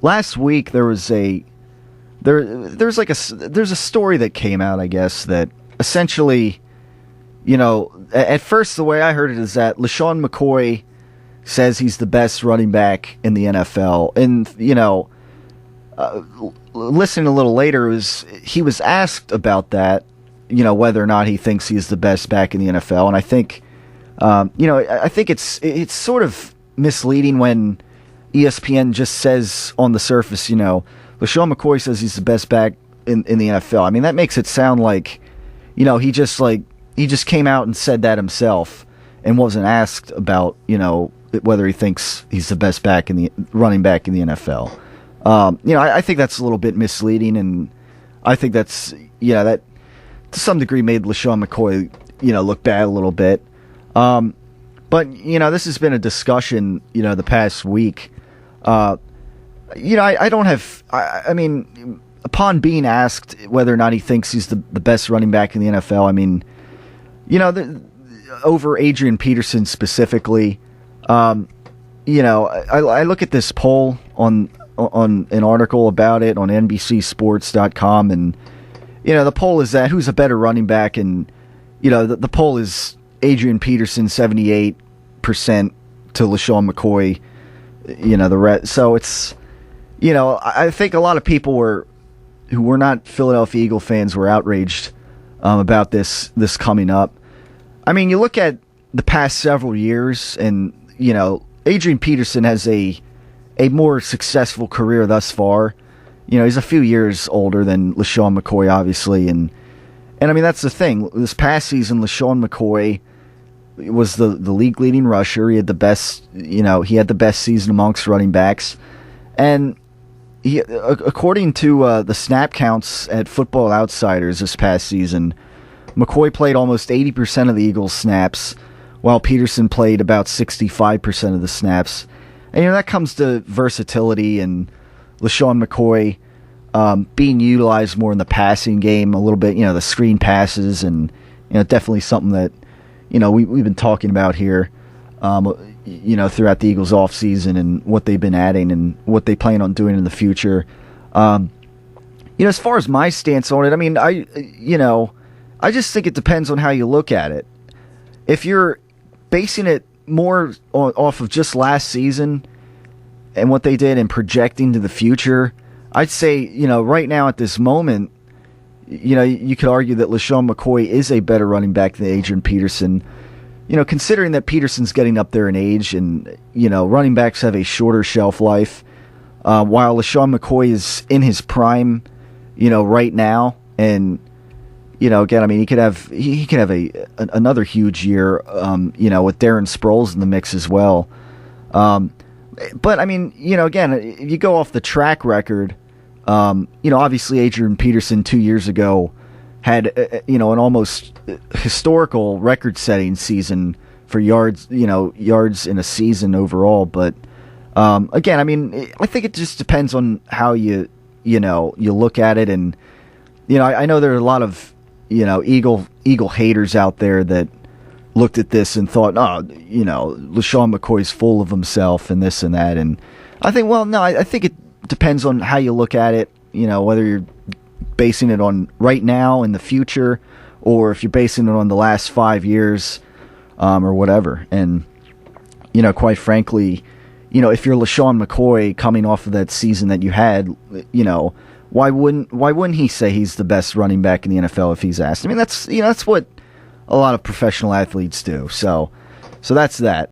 last week there's a story that came out, I guess, that essentially, at first the way I heard it is that LeSean McCoy says he's the best running back in the NFL, and listening a little later, he was asked about that, whether or not he thinks he's the best back in the NFL, and I think, I think it's sort of misleading when ESPN just says on the surface, LeSean McCoy says he's the best back in the NFL. I mean, that makes it sound like, he just came out and said that himself and wasn't asked about, whether he thinks he's the best running back in the NFL. I think that's a little bit misleading, and I think that's, that to some degree made LeSean McCoy, look bad a little bit. But, this has been a discussion, the past week. I mean, upon being asked whether or not he thinks he's the best running back in the NFL, I mean, over Adrian Peterson specifically, I look at this poll on an article about it on NBCSports.com, and, the poll is that who's a better running back, and, the poll is Adrian Peterson 78% to LeSean McCoy, the rest. So it's, I think a lot of people who were not Philadelphia Eagle fans were outraged about this coming up. I mean, you look at the past several years, and Adrian Peterson has a more successful career thus far. He's a few years older than LeSean McCoy, obviously, and I mean, that's the thing. This past season, LeSean McCoy was the league leading rusher. He had the best, he had the best season amongst running backs, and he, according to the snap counts at Football Outsiders this past season, McCoy played almost 80% of the Eagles' snaps, while Peterson played about 65% of the snaps. And that comes to versatility and LeSean McCoy being utilized more in the passing game a little bit. The screen passes, and definitely something that we've been talking about here. Throughout the Eagles offseason and what they've been adding and what they plan on doing in the future. As far as my stance on it, I mean, I just think it depends on how you look at it. If you're basing it more off of just last season and what they did and projecting to the future, I'd say, right now at this moment, you could argue that LeSean McCoy is a better running back than Adrian Peterson. Considering that Peterson's getting up there in age, and, running backs have a shorter shelf life, while LeSean McCoy is in his prime, right now, and, again, I mean, he could have another huge year, with Darren Sproles in the mix as well. But, I mean, again, if you go off the track record, obviously Adrian Peterson 2 years ago had, an almost historical record-setting season for yards in a season overall. But, again, I mean, I think it just depends on how you look at it. And, I know there are a lot of, Eagle haters out there that looked at this and thought, LeSean McCoy's full of himself and this and that. And I think, well, no, I think it depends on how you look at it, whether you're basing it on right now in the future, or if you're basing it on the last 5 years, or whatever. And, quite frankly, if you're LeSean McCoy coming off of that season that you had, why wouldn't he say he's the best running back in the NFL if he's asked? I mean, that's what a lot of professional athletes do. So that's that.